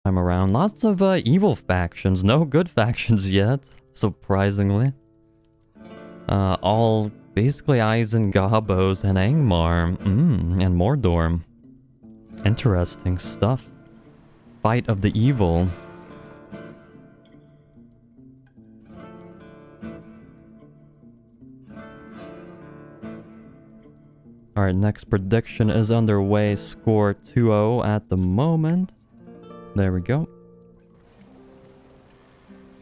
time around. Lots of evil factions. No good factions yet, surprisingly. All basically Isengard and Angmar. And Mordor. Interesting stuff. Fight of the evil. Alright, next prediction is underway. Score 2-0 at the moment. There we go.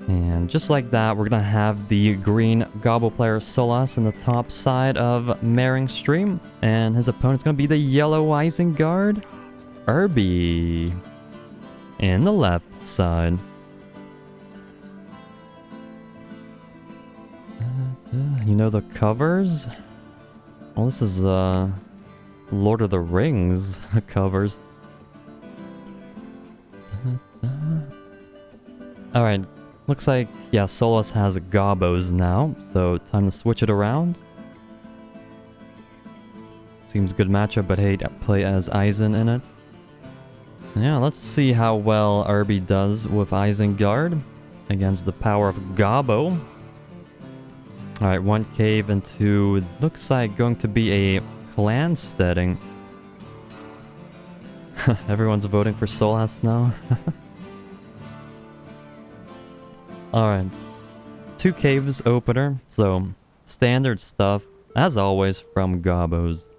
And just like that, we're gonna have the green Goblin player Solas in the top side of Maring stream. And his opponent's gonna be the yellow Isengard, Urby, in the left side. You know the covers? Well, this is Lord of the Rings covers. Alright, looks like, yeah, Solas has Gobos now, so time to switch it around. Seems good matchup, but hey, play as Eisen in it. Yeah, let's see how well Urby does with Isengard against the power of Gobbo. Alright, one cave into, looks like going to be a clan steading. Everyone's voting for Solas now. Alright. 2 caves opener, so standard stuff, as always, from Gobbos.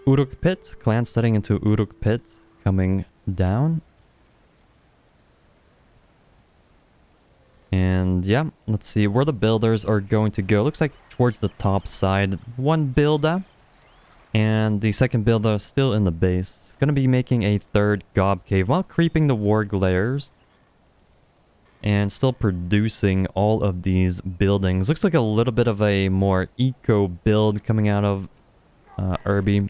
Uruk Pit, clan steading into Uruk Pit, coming down. And yeah, let's see where the builders are going to go. Looks like towards the top side. One builder. And the second builder still in the base. Gonna be making a third Gob Cave while creeping the Warg layers. And still producing all of these buildings. Looks like a little bit of a more eco build coming out of Urby.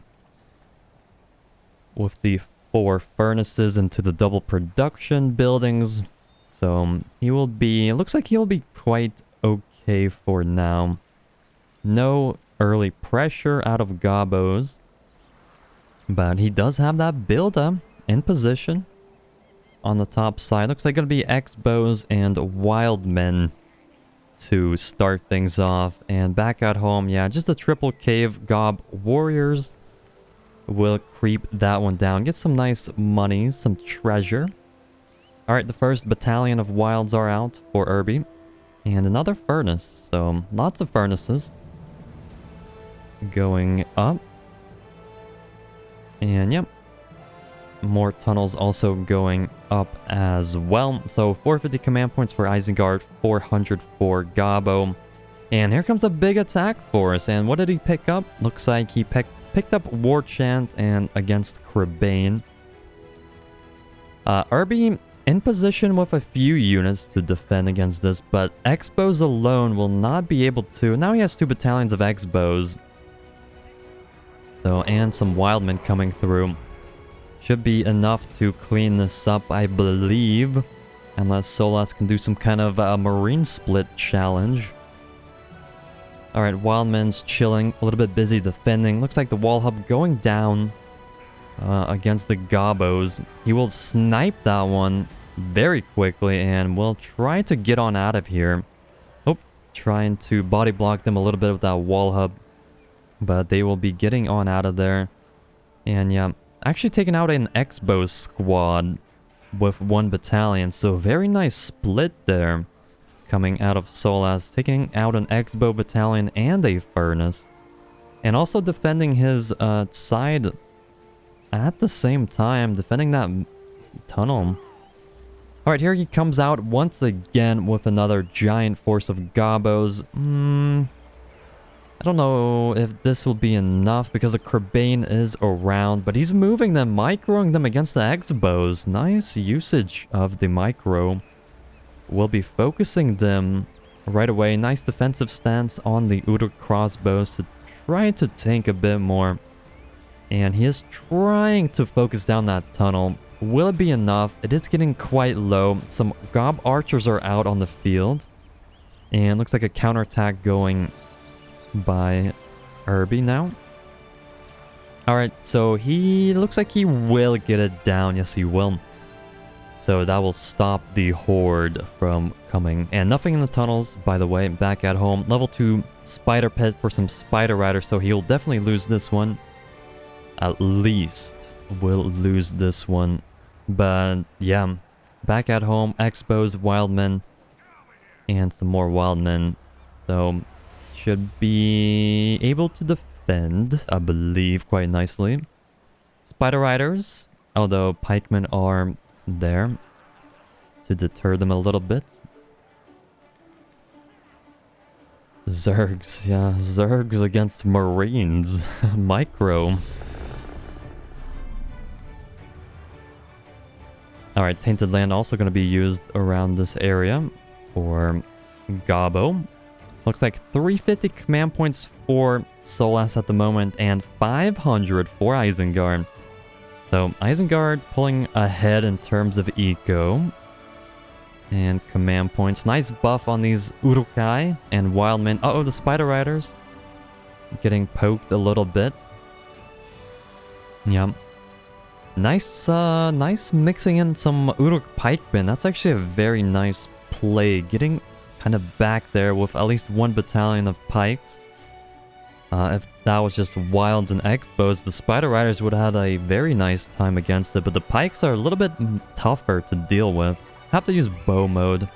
With the 4 furnaces into the double production buildings. So he will be, it looks like he'll be quite okay for now. No early pressure out of Gobbos. But he does have that builder in position on the top side. Looks like going to be X-Bows and Wildmen to start things off. And back at home, yeah, just a triple cave Gob Warriors will creep that one down. Get some nice money, some treasure. Alright, the first battalion of wilds are out for Urby. And another furnace, so lots of furnaces going up. And yep, more tunnels also going up as well. So 450 command points for Isengard, 400 for Gobbo. And here comes a big attack force. And what did he pick up? Looks like he picked up War Chant and against Crabane. Urby in position with a few units to defend against this, but X-Bows alone will not be able to. Now he has 2 battalions of X-Bows. So, and some Wildmen coming through. Should be enough to clean this up, I believe. Unless Solas can do some kind of marine split challenge. Alright, Wildmen's chilling, a little bit busy defending. Looks like the wall hub going down. Against the Gobbos. He will snipe that one very quickly and will try to get on out of here. Oh, trying to body block them a little bit with that wall hub. But they will be getting on out of there. And yeah, actually taking out an X-Bow squad with 1 battalion. So very nice split there coming out of Solas. Taking out an X-Bow battalion and a furnace. And also defending his side at the same time, defending that tunnel. Alright, here he comes out once again with another giant force of Gobbos. I don't know if this will be enough because the Crabane is around, but he's moving them, microing them against the X-Bows. Nice usage of the micro. We'll be focusing them right away. Nice defensive stance on the Uruk crossbows to try to tank a bit more. And he is trying to focus down that tunnel. Will it be enough? It is getting quite low. Some Gob archers are out on the field. And looks like a counterattack going by Urby now. Alright, so he looks like he will get it down. Yes, he will. So that will stop the horde from coming. And nothing in the tunnels, by the way, back at home. Level 2 spider pit for some spider riders, so he'll definitely lose this one. At least will lose this one. But yeah, back at home, expos, wildmen, and some more wildmen. So should be able to defend, I believe, quite nicely. Spider riders, although pikemen are there to deter them a little bit. Zergs, yeah, Zergs against Marines. Micro. Alright, Tainted Land also going to be used around this area for Gobbo. Looks like 350 command points for Solas at the moment and 500 for Isengard. So Isengard pulling ahead in terms of eco and command points. Nice buff on these Urukai and Wildmen. Uh-oh, the Spider Riders getting poked a little bit. Yep. Nice mixing in some Uruk pikemen. That's actually a very nice play. Getting kind of back there with at least one battalion of pikes. If that was just wilds and expos, the Spider Riders would have had a very nice time against it, but the pikes are a little bit tougher to deal with. Have to use bow mode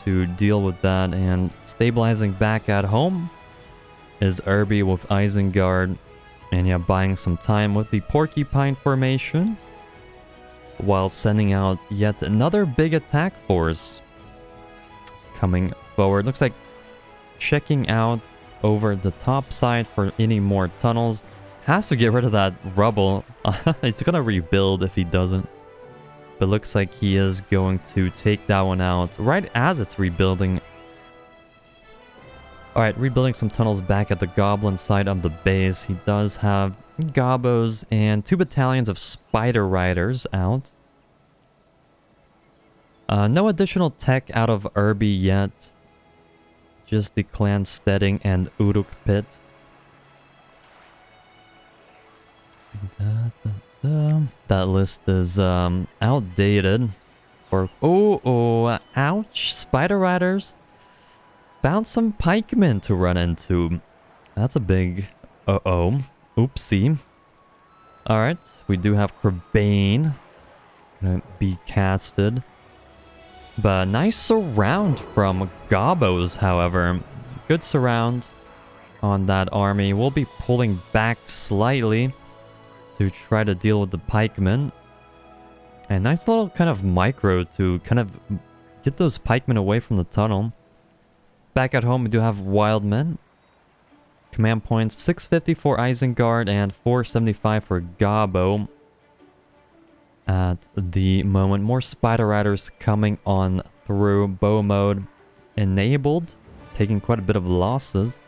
to deal with that, and stabilizing back at home is Urby with Isengard. And yeah, buying some time with the Porcupine formation while sending out yet another big attack force coming forward. Looks like checking out over the top side for any more tunnels. Has to get rid of that rubble. It's gonna rebuild if he doesn't. But looks like he is going to take that one out right as it's rebuilding. Alright, rebuilding some tunnels back at the Goblin side of the base. He does have Gobbos and 2 battalions of Spider Riders out. No additional tech out of Urby yet. Just the Clan Steading and Uruk Pit. That list is outdated. Ouch! Spider Riders. Found some pikemen to run into. That's a big oopsie. Alright, we do have Crebain gonna be casted. But nice surround from Gobbos, however. Good surround on that army. We'll be pulling back slightly to try to deal with the pikemen. And nice little kind of micro to kind of get those pikemen away from the tunnel. Back at home, we do have Wildmen. Command points, 650 for Isengard and 475 for Gobbo. At the moment, more Spider Riders coming on through. Bow mode enabled, taking quite a bit of losses.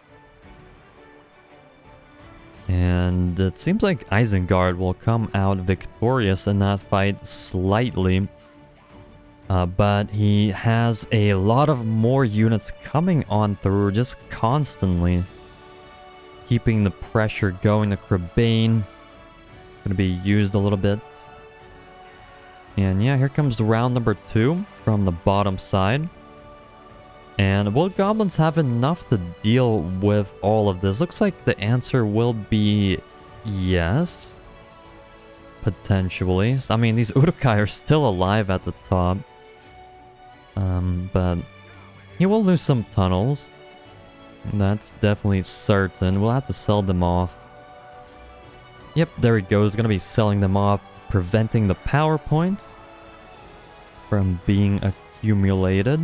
And it seems like Isengard will come out victorious in that fight slightly. But he has a lot of more units coming on through just constantly. Keeping the pressure going. The Crebain going to be used a little bit. And yeah, here comes round number 2 from the bottom side. And will Goblins have enough to deal with all of this? Looks like the answer will be yes. Potentially. I mean, these Urukai are still alive at the top. But he will lose some tunnels. That's definitely certain. We'll have to sell them off. Yep, there he goes. Gonna be selling them off, preventing the power points from being accumulated.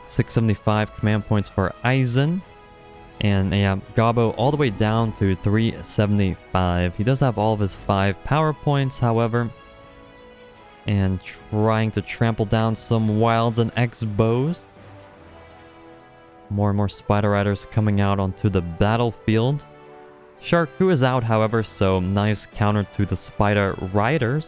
675 command points for Eisen. And yeah, Gobbo all the way down to 375. He does have all of his 5 power points, however. And trying to trample down some wilds and X-bows. More and more Spider Riders coming out onto the battlefield. Sharku is out, however, so nice counter to the Spider Riders.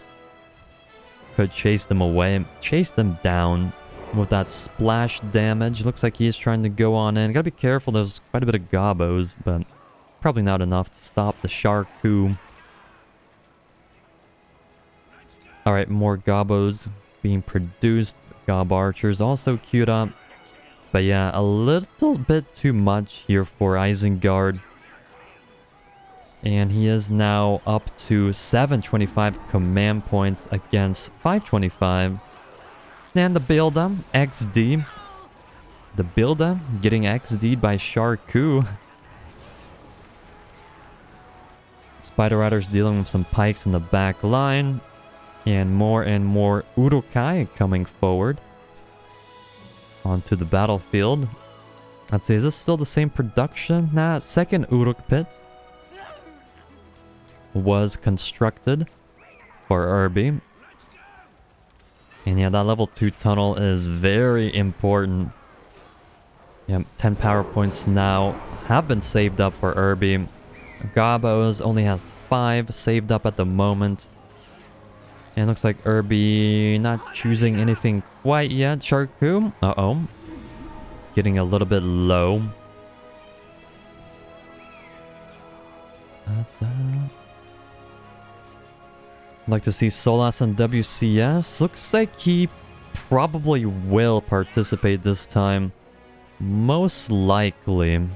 Could chase them away, chase them down with that splash damage. Looks like he is trying to go on in. Gotta be careful, there's quite a bit of Gobbos, but probably not enough to stop the Sharku. Alright, more Gobos being produced. Gob Archers also queued up. But yeah, a little bit too much here for Isengard. And he is now up to 725 command points against 525. And the Builder, XD. The Builder getting XD'd by Sharku. Spider Riders dealing with some pikes in the back line. And more Urukai coming forward onto the battlefield. Let's see, is this still the same production? Nah, second Uruk pit was constructed for Urby. And yeah, that level 2 tunnel is very important. Yeah, 10 power points now have been saved up for Urby. Gobos only has 5 saved up at the moment. And looks like Urby not choosing anything quite yet. Sharku, uh-oh. Getting a little bit low. I'd like to see Solas and WCS. Looks like he probably will participate this time. Most likely.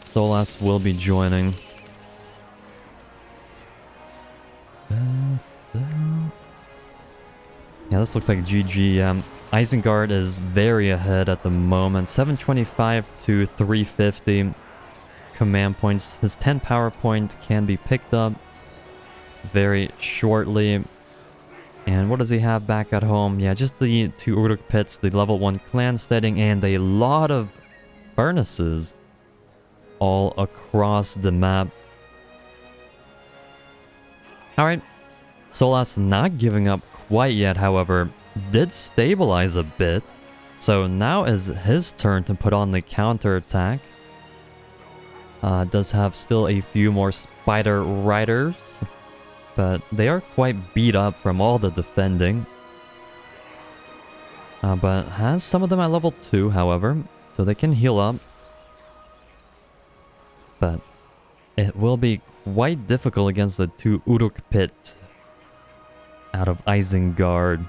Solas will be joining. Yeah, this looks like GG. Isengard is very ahead at the moment. 725 to 350 command points. His 10 power point can be picked up very shortly. And what does he have back at home? Yeah, just the 2 Uruk pits, the level 1 clan steading, and a lot of furnaces all across the map. Alright, Solas not giving up quite yet, however, did stabilize a bit. So now is his turn to put on the counterattack. Does have still a few more Spider Riders, but they are quite beat up from all the defending. But has some of them at level 2, however, so they can heal up. But it will be quite difficult against the 2 Uruk pit out of Isengard.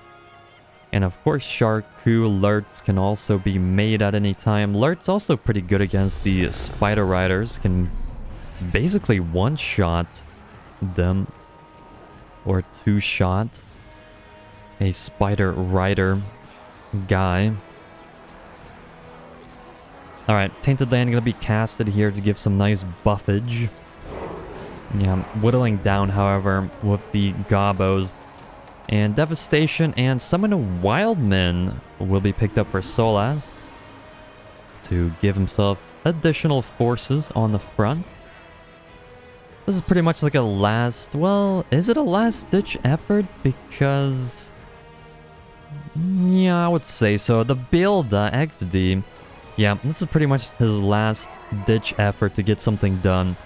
And of course, Sharku Lurts can also be made at any time. Lurt's also pretty good against the Spider Riders. Can basically one-shot them. Or two-shot a Spider Rider guy. Alright, Tainted Land gonna be casted here to give some nice buffage. Yeah, whittling down, however, with the Gobos. And Devastation and Summon a Wildman will be picked up for Solas to give himself additional forces on the front. This is pretty much like a last... Well, is it a last-ditch effort? Because... yeah, I would say so. The build, XD... yeah, this is pretty much his last-ditch effort to get something done.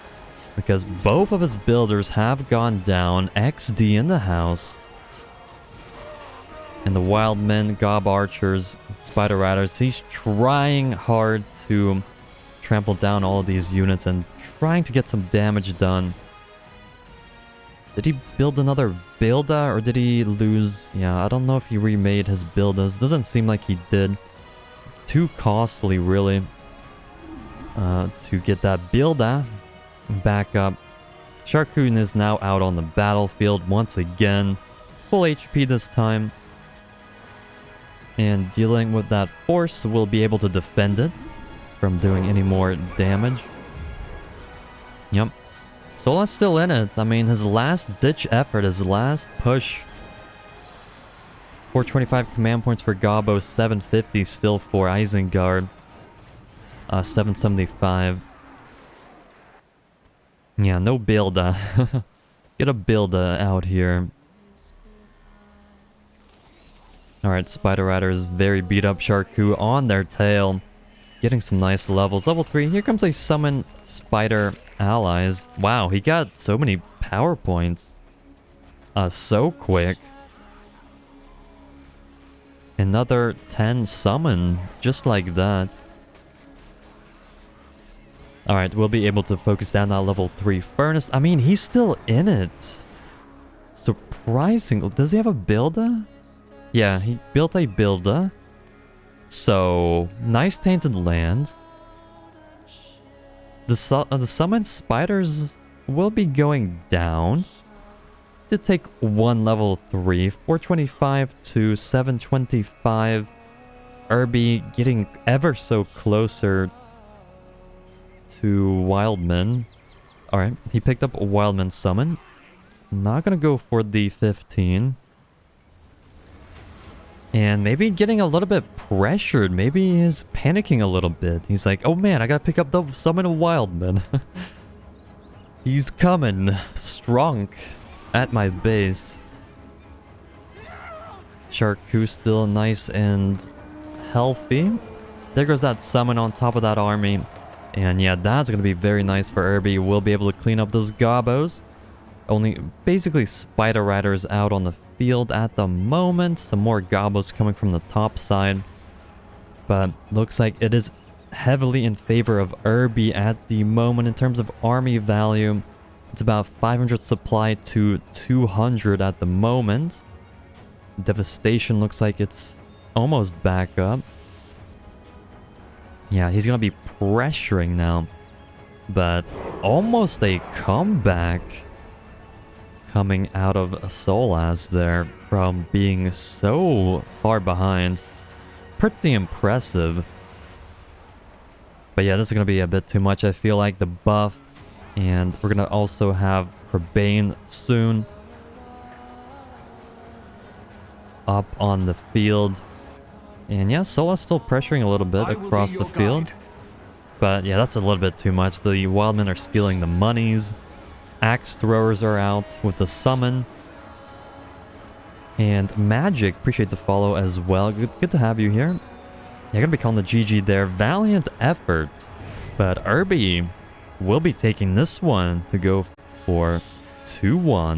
Because both of his builders have gone down. XD in the house. And the Wildmen, Gob Archers, Spider Riders, he's trying hard to trample down all of these units and trying to get some damage done. Did he build another Builda or did he lose? Yeah, I don't know if he remade his Buildas. Doesn't seem like he did. Too costly, really, to get that Builda back up. Sharkun is now out on the battlefield once again. Full HP this time. And dealing with that force, will be able to defend it from doing any more damage. Yep. Solas still in it. I mean, his last ditch effort, his last push. 425 command points for Gobbo, 750 still for Isengard. 775. Yeah, no Builda. Get a Builda out here. Alright, Spider Riders very beat up. Sharku on their tail. Getting some nice levels. Level 3. Here comes a Summon Spider Allies. Wow, he got so many power points. So quick. Another 10 summon. Just like that. Alright, we'll be able to focus down that level 3 Furnace. I mean, he's still in it. Surprising. Does he have a builder? Yeah, he built a builder. So, nice Tainted Land. The Summoned Spiders will be going down. To take one level 3, 425 to 725. Urby getting ever so closer to Wildman. Alright, he picked up a Wildman Summon. Not gonna go for the 15. And maybe getting a little bit pressured. Maybe he's panicking a little bit. He's like, oh man, I gotta pick up the Summon of Wildman. He's coming strong at my base. Sharku still nice and healthy. There goes that summon on top of that army. And yeah, that's going to be very nice for Urby. We'll be able to clean up those gobos. Only basically Spider Riders out on the field at the moment. Some more gobos coming from the top side. But looks like it is heavily in favor of Urby at the moment in terms of army value. It's about 500 supply to 200 at the moment. Devastation looks like it's almost back up. Yeah, he's going to be pressuring now. But almost a comeback coming out of Solas there from being so far behind. Pretty impressive. But yeah, this is going to be a bit too much. I feel like the buff. And we're going to also have Crebain soon up on the field. And yeah, Solas still pressuring a little bit across the field. But yeah, that's a little bit too much. The Wildmen are stealing the monies. Axe Throwers are out with the summon. And Magic, appreciate the follow as well. Good to have you here. Yeah, gonna be calling the GG there. Valiant effort. But Urby will be taking this one to go for 2-1.